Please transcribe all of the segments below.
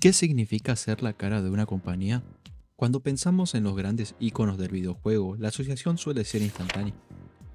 ¿Qué significa ser la cara de una compañía? Cuando pensamos en los grandes iconos del videojuego, la asociación suele ser instantánea.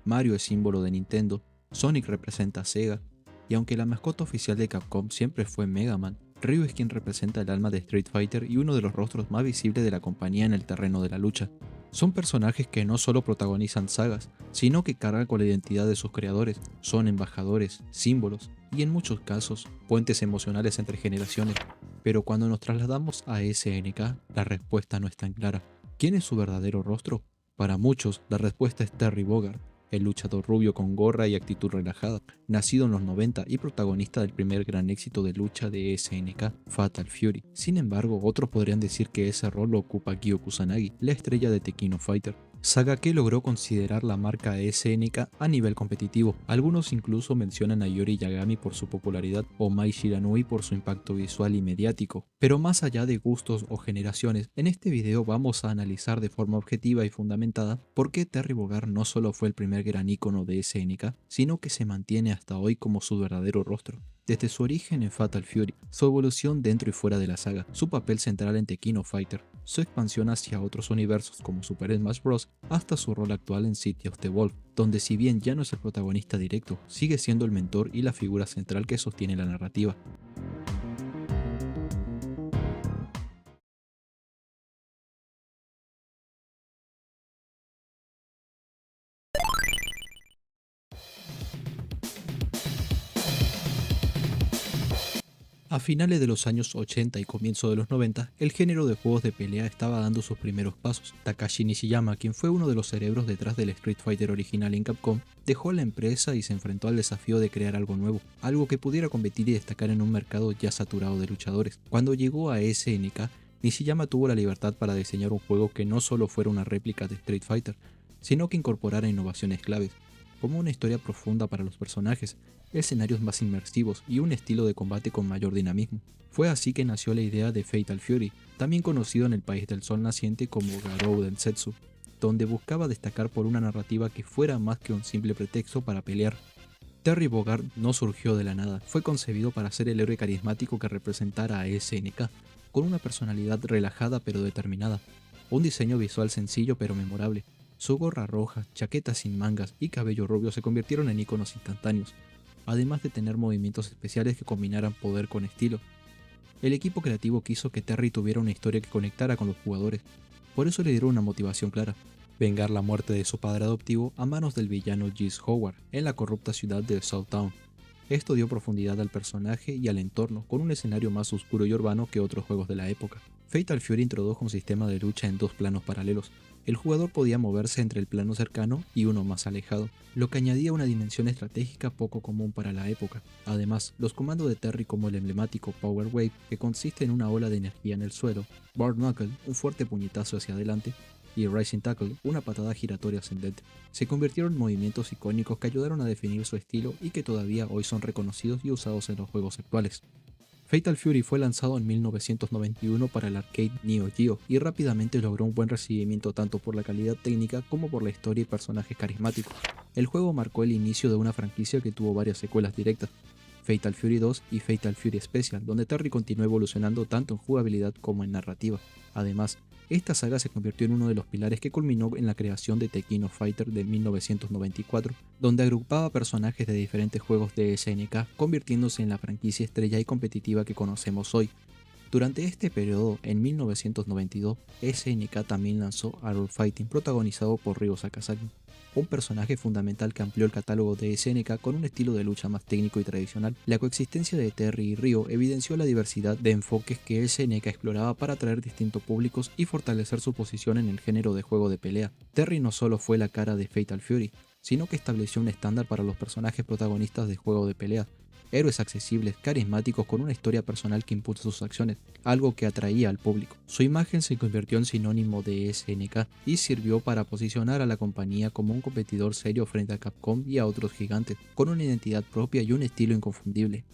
Mario es símbolo de Nintendo, Sonic representa a Sega, y aunque la mascota oficial de Capcom siempre fue Mega Man, Ryu es quien representa el alma de Street Fighter y uno de los rostros más visibles de la compañía en el terreno de la lucha. Son personajes que no solo protagonizan sagas, sino que cargan con la identidad de sus creadores, son embajadores, símbolos y en muchos casos puentes emocionales entre generaciones. Pero cuando nos trasladamos a SNK, la respuesta no es tan clara. ¿Quién es su verdadero rostro? Para muchos, la respuesta es Terry Bogard, el luchador rubio con gorra y actitud relajada, nacido en los 90 y protagonista del primer gran éxito de lucha de SNK, Fatal Fury. Sin embargo, otros podrían decir que ese rol lo ocupa Kyo Kusanagi, la estrella de Tekken Fighter, saga que logró considerar la marca SNK a nivel competitivo. Algunos incluso mencionan a Yori Yagami por su popularidad o Mai Shiranui por su impacto visual y mediático. Pero más allá de gustos o generaciones, en este video vamos a analizar de forma objetiva y fundamentada por qué Terry Bogard no solo fue el primer gran ícono de SNK, sino que se mantiene hasta hoy como su verdadero rostro. Desde su origen en Fatal Fury, su evolución dentro y fuera de la saga, su papel central en Tekken Fighter, su expansión hacia otros universos como Super Smash Bros., hasta su rol actual en City of the Wolf, donde si bien ya no es el protagonista directo, sigue siendo el mentor y la figura central que sostiene la narrativa. A finales de los años 80 y comienzo de los 90, el género de juegos de pelea estaba dando sus primeros pasos. Takashi Nishiyama, quien fue uno de los cerebros detrás del Street Fighter original en Capcom, dejó la empresa y se enfrentó al desafío de crear algo nuevo, algo que pudiera competir y destacar en un mercado ya saturado de luchadores. Cuando llegó a SNK, Nishiyama tuvo la libertad para diseñar un juego que no solo fuera una réplica de Street Fighter, sino que incorporara innovaciones claves, como una historia profunda para los personajes, escenarios más inmersivos y un estilo de combate con mayor dinamismo. Fue así que nació la idea de Fatal Fury, también conocido en el país del sol naciente como Garou Densetsu, donde buscaba destacar por una narrativa que fuera más que un simple pretexto para pelear. Terry Bogard no surgió de la nada, fue concebido para ser el héroe carismático que representara a SNK, con una personalidad relajada pero determinada, un diseño visual sencillo pero memorable. Su gorra roja, chaqueta sin mangas y cabello rubio se convirtieron en iconos instantáneos, además de tener movimientos especiales que combinaran poder con estilo. El equipo creativo quiso que Terry tuviera una historia que conectara con los jugadores, por eso le dieron una motivación clara: vengar la muerte de su padre adoptivo a manos del villano Geese Howard en la corrupta ciudad de Southtown. Esto dio profundidad al personaje y al entorno, con un escenario más oscuro y urbano que otros juegos de la época. Fatal Fury introdujo un sistema de lucha en dos planos paralelos. El jugador podía moverse entre el plano cercano y uno más alejado, lo que añadía una dimensión estratégica poco común para la época. Además, los comandos de Terry, como el emblemático Power Wave, que consiste en una ola de energía en el suelo, Bar Knuckle, un fuerte puñetazo hacia adelante, y Rising Tackle, una patada giratoria ascendente, se convirtieron en movimientos icónicos que ayudaron a definir su estilo y que todavía hoy son reconocidos y usados en los juegos actuales. Fatal Fury fue lanzado en 1991 para el arcade Neo Geo y rápidamente logró un buen recibimiento tanto por la calidad técnica como por la historia y personajes carismáticos. El juego marcó el inicio de una franquicia que tuvo varias secuelas directas, Fatal Fury 2 y Fatal Fury Special, donde Terry continuó evolucionando tanto en jugabilidad como en narrativa. Además, esta saga se convirtió en uno de los pilares que culminó en la creación de Tekken Fighter de 1994, donde agrupaba personajes de diferentes juegos de SNK, convirtiéndose en la franquicia estrella y competitiva que conocemos hoy. Durante este periodo, en 1992, SNK también lanzó Arrow Fighting, protagonizado por Ryo Sakazaki, un personaje fundamental que amplió el catálogo de SNK con un estilo de lucha más técnico y tradicional. La coexistencia de Terry y Ryo evidenció la diversidad de enfoques que SNK exploraba para atraer distintos públicos y fortalecer su posición en el género de juego de pelea. Terry no solo fue la cara de Fatal Fury, sino que estableció un estándar para los personajes protagonistas de juego de pelea. Héroes accesibles, carismáticos con una historia personal que impulsa sus acciones, algo que atraía al público. Su imagen se convirtió en sinónimo de SNK y sirvió para posicionar a la compañía como un competidor serio frente a Capcom y a otros gigantes, con una identidad propia y un estilo inconfundible.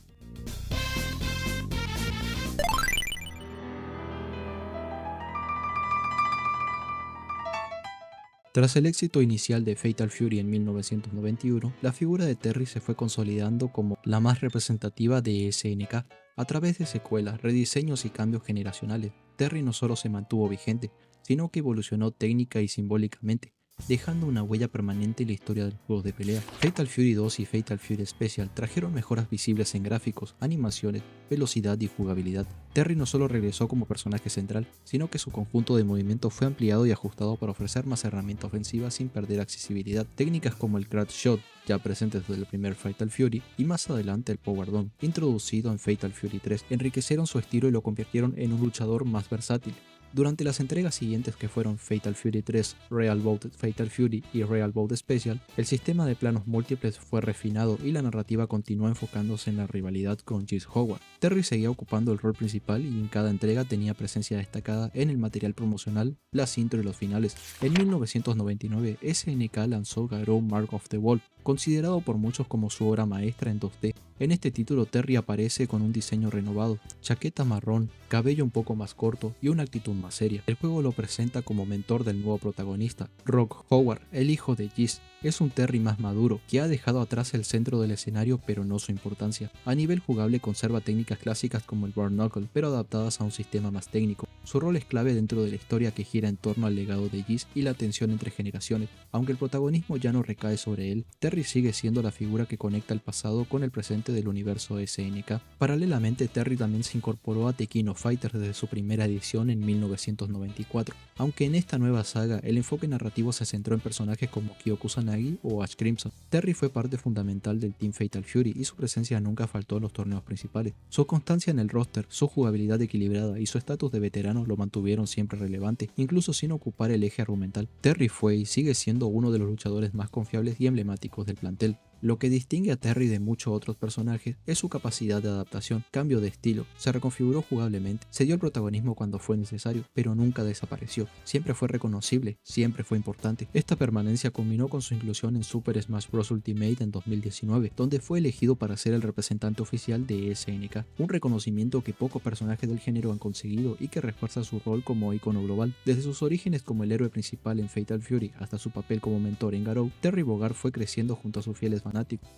Tras el éxito inicial de Fatal Fury en 1991, la figura de Terry se fue consolidando como la más representativa de SNK. A través de secuelas, rediseños y cambios generacionales, Terry no solo se mantuvo vigente, sino que evolucionó técnica y simbólicamente, dejando una huella permanente en la historia de los juegos de pelea. Fatal Fury 2 y Fatal Fury Special trajeron mejoras visibles en gráficos, animaciones, velocidad y jugabilidad. Terry no solo regresó como personaje central, sino que su conjunto de movimiento fue ampliado y ajustado para ofrecer más herramientas ofensivas sin perder accesibilidad. Técnicas como el Crowd Shot, ya presentes desde el primer Fatal Fury, y más adelante el Power Dome, introducido en Fatal Fury 3, enriquecieron su estilo y lo convirtieron en un luchador más versátil. Durante las entregas siguientes, que fueron Fatal Fury 3, Real Bout Fatal Fury y Real Bout Special, el sistema de planos múltiples fue refinado y la narrativa continuó enfocándose en la rivalidad con Geese Howard. Terry seguía ocupando el rol principal y en cada entrega tenía presencia destacada en el material promocional, las intro y los finales. En 1999, SNK lanzó Garou Mark of the Wolf, considerado por muchos como su obra maestra en 2D. En este título Terry aparece con un diseño renovado, chaqueta marrón, cabello un poco más corto y una actitud más seria. El juego lo presenta como mentor del nuevo protagonista, Rock Howard, el hijo de Geese. Es un Terry más maduro, que ha dejado atrás el centro del escenario pero no su importancia. A nivel jugable conserva técnicas clásicas como el Bare Knuckle, pero adaptadas a un sistema más técnico. Su rol es clave dentro de la historia que gira en torno al legado de Geese y la tensión entre generaciones. Aunque el protagonismo ya no recae sobre él, Terry sigue siendo la figura que conecta el pasado con el presente del universo SNK. Paralelamente, Terry también se incorporó a Tekken of Fighters desde su primera edición en 1994, aunque en esta nueva saga el enfoque narrativo se centró en personajes como Kyo Kusanagi o Ash Crimson. Terry fue parte fundamental del Team Fatal Fury y su presencia nunca faltó en los torneos principales. Su constancia en el roster, su jugabilidad equilibrada y su estatus de veterano lo mantuvieron siempre relevante, incluso sin ocupar el eje argumental. Terry fue y sigue siendo uno de los luchadores más confiables y emblemáticos del plantel. Lo que distingue a Terry de muchos otros personajes es su capacidad de adaptación, cambio de estilo, se reconfiguró jugablemente, se dio el protagonismo cuando fue necesario, pero nunca desapareció, siempre fue reconocible, siempre fue importante. Esta permanencia culminó con su inclusión en Super Smash Bros. Ultimate en 2019, donde fue elegido para ser el representante oficial de SNK, un reconocimiento que pocos personajes del género han conseguido y que refuerza su rol como icono global. Desde sus orígenes como el héroe principal en Fatal Fury hasta su papel como mentor en Garou, Terry Bogard fue creciendo junto a sus fieles fanáticos.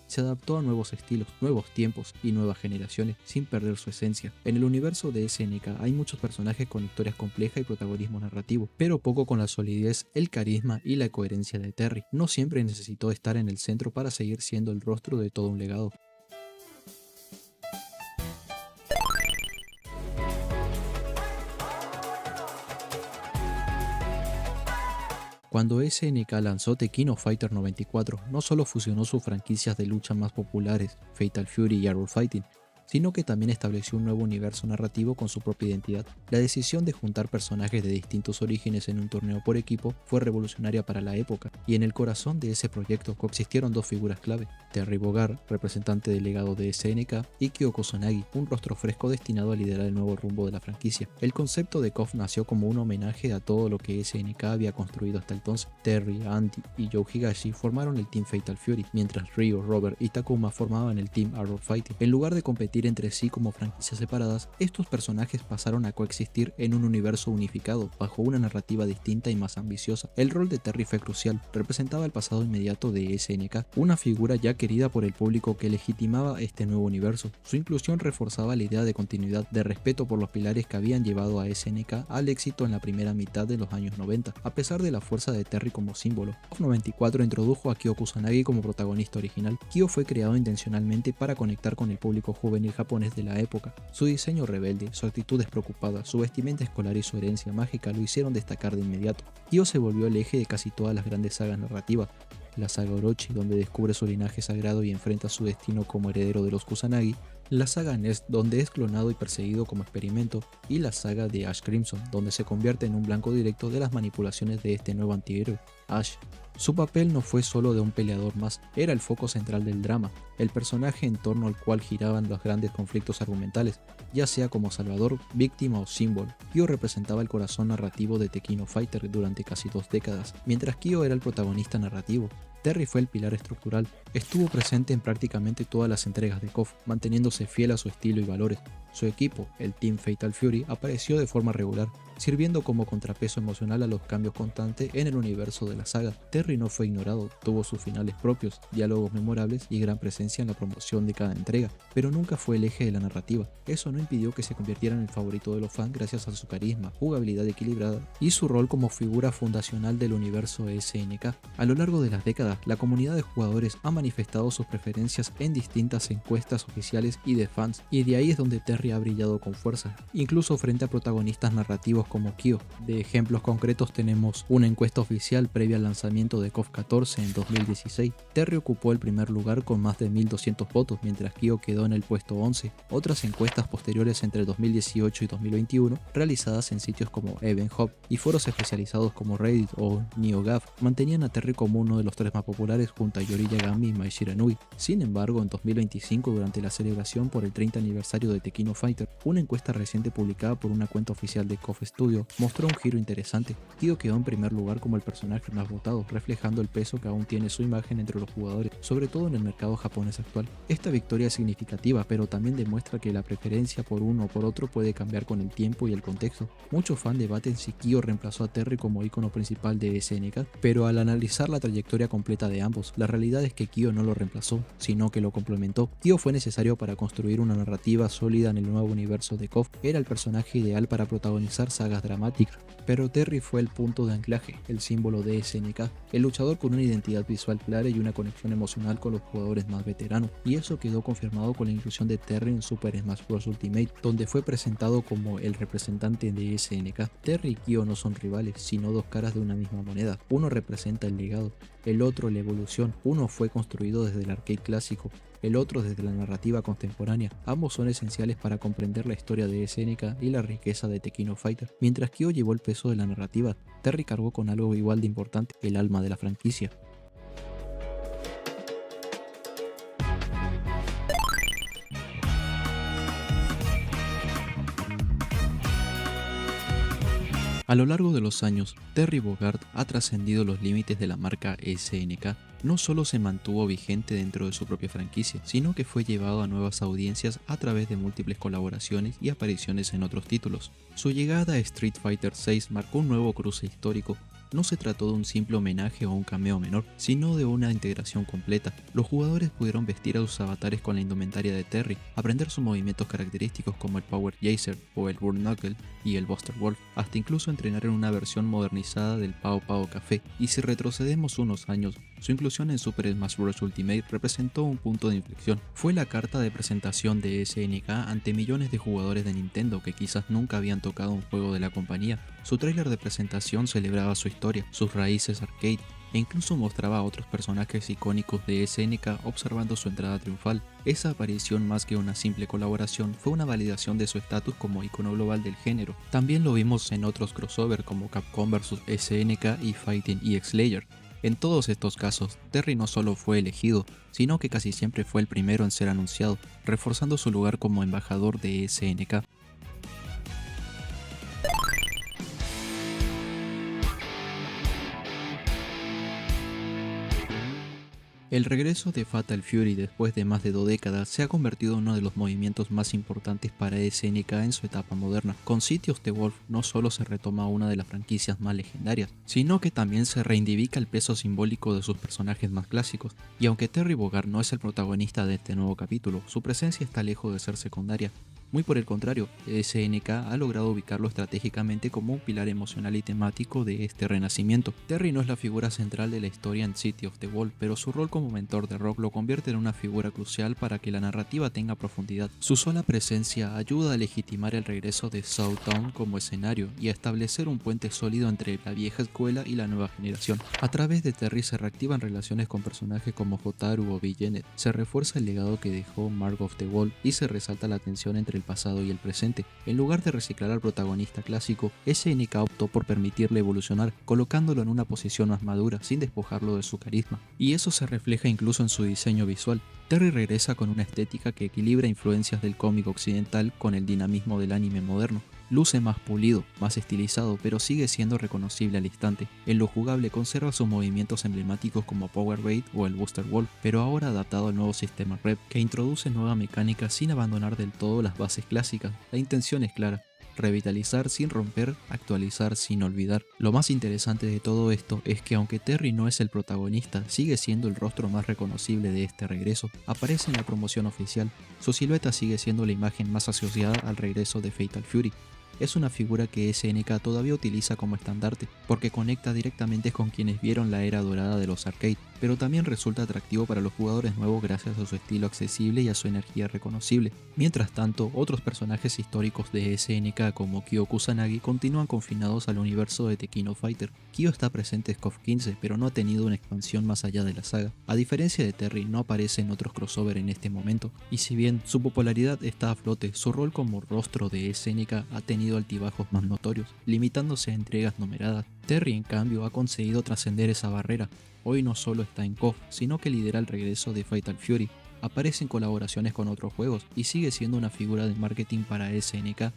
Se adaptó a nuevos estilos, nuevos tiempos y nuevas generaciones sin perder su esencia. En el universo de SNK hay muchos personajes con historias complejas y protagonismo narrativo, pero poco con la solidez, el carisma y la coherencia de Terry. No siempre necesitó estar en el centro para seguir siendo el rostro de todo un legado. Cuando SNK lanzó Tekken of Fighter 94, no solo fusionó sus franquicias de lucha más populares, Fatal Fury y Arrow Fighting, sino que también estableció un nuevo universo narrativo con su propia identidad. La decisión de juntar personajes de distintos orígenes en un torneo por equipo fue revolucionaria para la época, y en el corazón de ese proyecto coexistieron dos figuras clave: Terry Bogard, representante del legado de SNK, y Kyo Kusanagi, un rostro fresco destinado a liderar el nuevo rumbo de la franquicia. El concepto de KOF nació como un homenaje a todo lo que SNK había construido hasta entonces. Terry, Andy y Joe Higashi formaron el Team Fatal Fury, mientras Ryo, Robert y Takuma formaban el Team Arrow Fighting. En lugar de competir entre sí como franquicias separadas, estos personajes pasaron a coexistir en un universo unificado, bajo una narrativa distinta y más ambiciosa. El rol de Terry fue crucial, representaba el pasado inmediato de SNK, una figura ya querida por el público que legitimaba este nuevo universo. Su inclusión reforzaba la idea de continuidad, de respeto por los pilares que habían llevado a SNK al éxito en la primera mitad de los años 90, a pesar de la fuerza de Terry como símbolo. KOF 94 introdujo a Kyo Kusanagi como protagonista original. Kyo fue creado intencionalmente para conectar con el público juvenil japonés de la época. Su diseño rebelde, su actitud despreocupada, su vestimenta escolar y su herencia mágica lo hicieron destacar de inmediato. Kyo se volvió el eje de casi todas las grandes sagas narrativas: la saga Orochi, donde descubre su linaje sagrado y enfrenta su destino como heredero de los Kusanagi; la saga Nest, donde es clonado y perseguido como experimento; y la saga de Ash Crimson, donde se convierte en un blanco directo de las manipulaciones de este nuevo antihéroe, Ash. Su papel no fue solo de un peleador más, era el foco central del drama, el personaje en torno al cual giraban los grandes conflictos argumentales, ya sea como salvador, víctima o símbolo. Kyo representaba el corazón narrativo de Tekken of Fighter durante casi 2 décadas, mientras Kyo era el protagonista narrativo. Terry fue el pilar estructural, estuvo presente en prácticamente todas las entregas de KOF, manteniéndose fiel a su estilo y valores. Su equipo, el Team Fatal Fury, apareció de forma regular, sirviendo como contrapeso emocional a los cambios constantes en el universo de la saga. Terry no fue ignorado, tuvo sus finales propios, diálogos memorables y gran presencia en la promoción de cada entrega, pero nunca fue el eje de la narrativa. Eso no impidió que se convirtiera en el favorito de los fans gracias a su carisma, jugabilidad equilibrada y su rol como figura fundacional del universo SNK. A lo largo de las décadas, la comunidad de jugadores ha manifestado sus preferencias en distintas encuestas oficiales y de fans, y de ahí es donde Terry ha brillado con fuerza, incluso frente a protagonistas narrativos como Kyo. De ejemplos concretos tenemos una encuesta oficial previa al lanzamiento de KOF 14 en 2016. Terry ocupó el primer lugar con más de 1200 votos, mientras Kyo quedó en el puesto 11. Otras encuestas posteriores entre 2018 y 2021, realizadas en sitios como EventHub y foros especializados como Reddit o NeoGAF, mantenían a Terry como uno de los tres más populares junto a Yori Yagami y Mai Shiranui. Sin embargo, en 2025, durante la celebración por el 30 aniversario de Tekken Fighter, una encuesta reciente publicada por una cuenta oficial de KOF Studio mostró un giro interesante. Kyo quedó en primer lugar como el personaje más votado, reflejando el peso que aún tiene su imagen entre los jugadores, sobre todo en el mercado japonés actual. Esta victoria es significativa, pero también demuestra que la preferencia por uno o por otro puede cambiar con el tiempo y el contexto. Muchos fans debaten si Kyo reemplazó a Terry como icono principal de SNK, pero al analizar la trayectoria completa de ambos, la realidad es que Kyo no lo reemplazó, sino que lo complementó. Kyo fue necesario para construir una narrativa sólida en el nuevo universo de KOF, era el personaje ideal para protagonizar sagas dramáticas, pero Terry fue el punto de anclaje, el símbolo de SNK, el luchador con una identidad visual clara y una conexión emocional con los jugadores más veteranos, y eso quedó confirmado con la inclusión de Terry en Super Smash Bros. Ultimate, donde fue presentado como el representante de SNK. Terry y Kyo no son rivales, sino dos caras de una misma moneda. Uno representa el legado, el otro la evolución. Uno fue construido desde el arcade clásico, el otro desde la narrativa contemporánea. Ambos son esenciales para comprender la historia de SNK y la riqueza de Tekken Fighter. Mientras Kyo llevó el peso de la narrativa, Terry cargó con algo igual de importante, el alma de la franquicia. A lo largo de los años, Terry Bogard ha trascendido los límites de la marca SNK. No solo se mantuvo vigente dentro de su propia franquicia, sino que fue llevado a nuevas audiencias a través de múltiples colaboraciones y apariciones en otros títulos. Su llegada a Street Fighter VI marcó un nuevo cruce histórico. No se trató de un simple homenaje o un cameo menor, sino de una integración completa. Los jugadores pudieron vestir a sus avatares con la indumentaria de Terry, aprender sus movimientos característicos como el Power Jazer o el Burn Knuckle y el Buster Wolf, hasta incluso entrenar en una versión modernizada del Pao Pao Café. Y si retrocedemos unos años, su inclusión en Super Smash Bros. Ultimate representó un punto de inflexión. Fue la carta de presentación de SNK ante millones de jugadores de Nintendo que quizás nunca habían tocado un juego de la compañía. Su tráiler de presentación celebraba su historia, sus raíces arcade, e incluso mostraba a otros personajes icónicos de SNK observando su entrada triunfal. Esa aparición, más que una simple colaboración, fue una validación de su estatus como icono global del género. También lo vimos en otros crossover como Capcom vs SNK y Fighting EX Slayer. En todos estos casos, Terry no solo fue elegido, sino que casi siempre fue el primero en ser anunciado, reforzando su lugar como embajador de SNK. El regreso de Fatal Fury después de más de 2 décadas se ha convertido en uno de los movimientos más importantes para SNK en su etapa moderna. Con City of the Wolf no solo se retoma una de las franquicias más legendarias, sino que también se reivindica el peso simbólico de sus personajes más clásicos. Y aunque Terry Bogard no es el protagonista de este nuevo capítulo, su presencia está lejos de ser secundaria. Muy por el contrario, SNK ha logrado ubicarlo estratégicamente como un pilar emocional y temático de este renacimiento. Terry no es la figura central de la historia en City of the Wolf, pero su rol como mentor de Rock lo convierte en una figura crucial para que la narrativa tenga profundidad. Su sola presencia ayuda a legitimar el regreso de Southtown como escenario y a establecer un puente sólido entre la vieja escuela y la nueva generación. A través de Terry se reactivan relaciones con personajes como Hotaru o Janet, se refuerza el legado que dejó Mark of the Wolf y se resalta la tensión entre el pasado y el presente. En lugar de reciclar al protagonista clásico, SNK optó por permitirle evolucionar, colocándolo en una posición más madura sin despojarlo de su carisma. Y eso se refleja incluso en su diseño visual. Terry regresa con una estética que equilibra influencias del cómic occidental con el dinamismo del anime moderno. Luce más pulido, más estilizado, pero sigue siendo reconocible al instante. En lo jugable conserva sus movimientos emblemáticos como Power Raid o el Buster Wolf, pero ahora adaptado al nuevo sistema Rev, que introduce nueva mecánica sin abandonar del todo las bases clásicas. La intención es clara: revitalizar sin romper, actualizar sin olvidar. Lo más interesante de todo esto es que aunque Terry no es el protagonista, sigue siendo el rostro más reconocible de este regreso. Aparece en la promoción oficial, su silueta sigue siendo la imagen más asociada al regreso de Fatal Fury. Es una figura que SNK todavía utiliza como estandarte, porque conecta directamente con quienes vieron la era dorada de los arcade, pero también resulta atractivo para los jugadores nuevos gracias a su estilo accesible y a su energía reconocible. Mientras tanto, otros personajes históricos de SNK como Kyo Kusanagi continúan confinados al universo de The King of Fighter. Kyo está presente en KOF 15, pero no ha tenido una expansión más allá de la saga. A diferencia de Terry, no aparece en otros crossover en este momento, y si bien su popularidad está a flote, su rol como rostro de SNK ha tenido altibajos más notorios, limitándose a entregas numeradas. Terry, en cambio, ha conseguido trascender esa barrera. Hoy no solo está en KOF, sino que lidera el regreso de Fatal Fury, aparece en colaboraciones con otros juegos y sigue siendo una figura de marketing para SNK.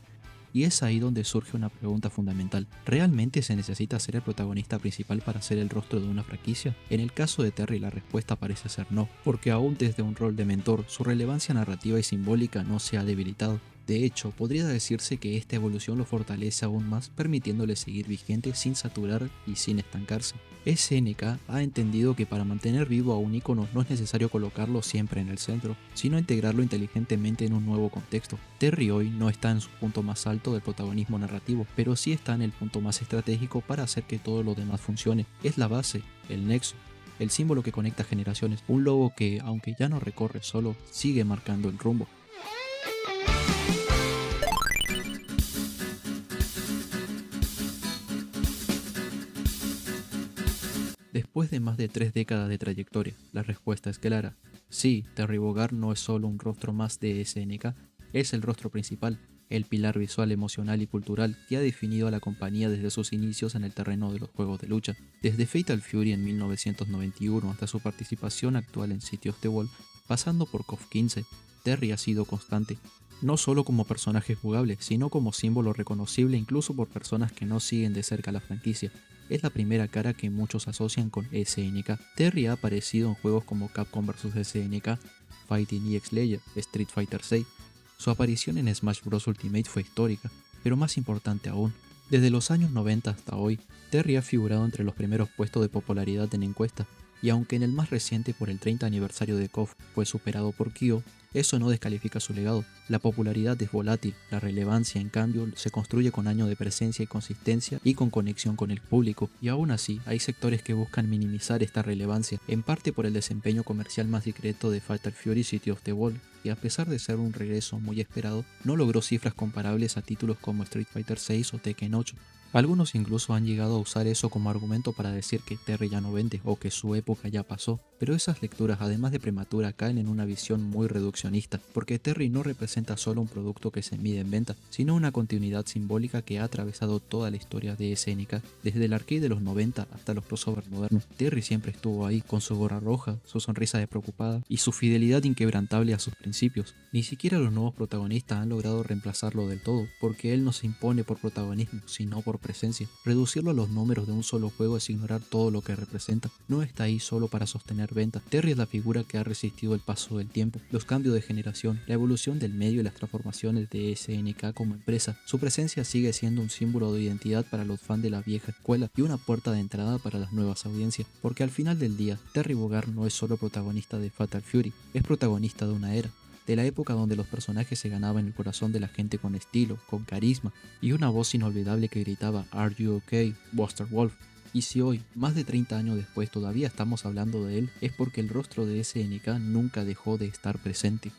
Y es ahí donde surge una pregunta fundamental. ¿Realmente se necesita ser el protagonista principal para ser el rostro de una franquicia? En el caso de Terry la respuesta parece ser no, porque aún desde un rol de mentor, su relevancia narrativa y simbólica no se ha debilitado. De hecho, podría decirse que esta evolución lo fortalece aún más, permitiéndole seguir vigente sin saturar y sin estancarse. SNK ha entendido que para mantener vivo a un icono no es necesario colocarlo siempre en el centro, sino integrarlo inteligentemente en un nuevo contexto. Terry hoy no está en su punto más alto del protagonismo narrativo, pero sí está en el punto más estratégico para hacer que todo lo demás funcione. Es la base, el nexo, el símbolo que conecta generaciones, un logo que, aunque ya no recorre solo, sigue marcando el rumbo. Después de más de 3 décadas de trayectoria, la respuesta es clara. Sí, Terry Bogard no es solo un rostro más de SNK, es el rostro principal, el pilar visual, emocional y cultural que ha definido a la compañía desde sus inicios en el terreno de los juegos de lucha. Desde Fatal Fury en 1991 hasta su participación actual en City of the Wall, pasando por KOF 15, Terry ha sido constante, no solo como personaje jugable, sino como símbolo reconocible incluso por personas que no siguen de cerca la franquicia. Es la primera cara que muchos asocian con SNK. Terry ha aparecido en juegos como Capcom vs SNK, Fighting EX Layer, Street Fighter VI. Su aparición en Smash Bros Ultimate fue histórica, pero más importante aún, desde los años 90 hasta hoy, Terry ha figurado entre los primeros puestos de popularidad en encuestas, y aunque en el más reciente por el 30 aniversario de KOF fue superado por Kyo, eso no descalifica su legado. La popularidad es volátil, la relevancia en cambio se construye con años de presencia y consistencia y con conexión con el público, y aún así hay sectores que buscan minimizar esta relevancia, en parte por el desempeño comercial más discreto de Fatal Fury City of the Wall, y a pesar de ser un regreso muy esperado, no logró cifras comparables a títulos como Street Fighter VI o Tekken 8. Algunos incluso han llegado a usar eso como argumento para decir que Terry ya no vende o que su época ya pasó, pero esas lecturas además de prematura caen en una visión muy reduccionista, porque Terry no representa solo un producto que se mide en venta, sino una continuidad simbólica que ha atravesado toda la historia de SNK, desde el arcade de los 90 hasta los crossover modernos. Terry siempre estuvo ahí, con su gorra roja, su sonrisa de preocupada y su fidelidad inquebrantable a sus principios. Ni siquiera los nuevos protagonistas han logrado reemplazarlo del todo, porque él no se impone por protagonismo, sino por presencia. Reducirlo a los números de un solo juego es ignorar todo lo que representa. No está ahí solo para sostener ventas. Terry es la figura que ha resistido el paso del tiempo, los cambios de generación, la evolución del medio y las transformaciones de SNK como empresa. Su presencia sigue siendo un símbolo de identidad para los fans de la vieja escuela y una puerta de entrada para las nuevas audiencias, porque al final del día, Terry Bogard no es solo protagonista de Fatal Fury, es protagonista de una era, de la época donde los personajes se ganaban el corazón de la gente con estilo, con carisma y una voz inolvidable que gritaba "Are you okay, Buster Wolf?". Y si hoy, más de 30 años después, todavía estamos hablando de él, es porque el rostro de SNK nunca dejó de estar presente.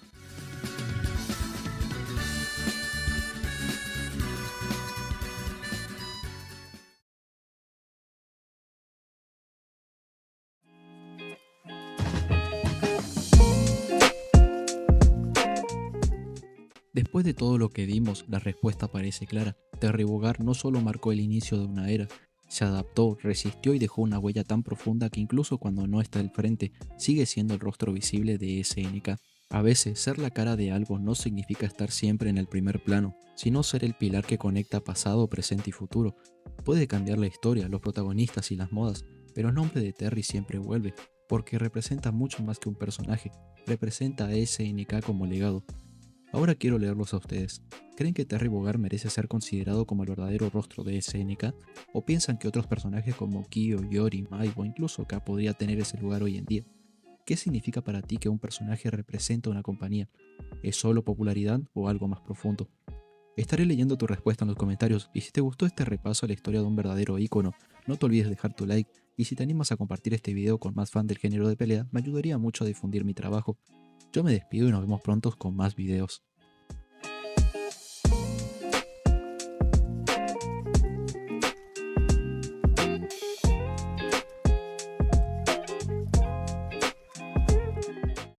Después de todo lo que vimos, la respuesta parece clara. Terry Bogard no solo marcó el inicio de una era, se adaptó, resistió y dejó una huella tan profunda que incluso cuando no está al frente, sigue siendo el rostro visible de SNK. A veces, ser la cara de algo no significa estar siempre en el primer plano, sino ser el pilar que conecta pasado, presente y futuro. Puede cambiar la historia, los protagonistas y las modas, pero el nombre de Terry siempre vuelve, porque representa mucho más que un personaje, representa a SNK como legado. Ahora quiero leerlos a ustedes. ¿Creen que Terry Bogard merece ser considerado como el verdadero rostro de SNK? ¿O piensan que otros personajes como Kyo, Yori, Mai o incluso K podría tener ese lugar hoy en día? ¿Qué significa para ti que un personaje representa una compañía? ¿Es solo popularidad o algo más profundo? Estaré leyendo tu respuesta en los comentarios y si te gustó este repaso a la historia de un verdadero ícono, no te olvides dejar tu like y si te animas a compartir este video con más fans del género de pelea, me ayudaría mucho a difundir mi trabajo. Yo me despido y nos vemos pronto con más videos.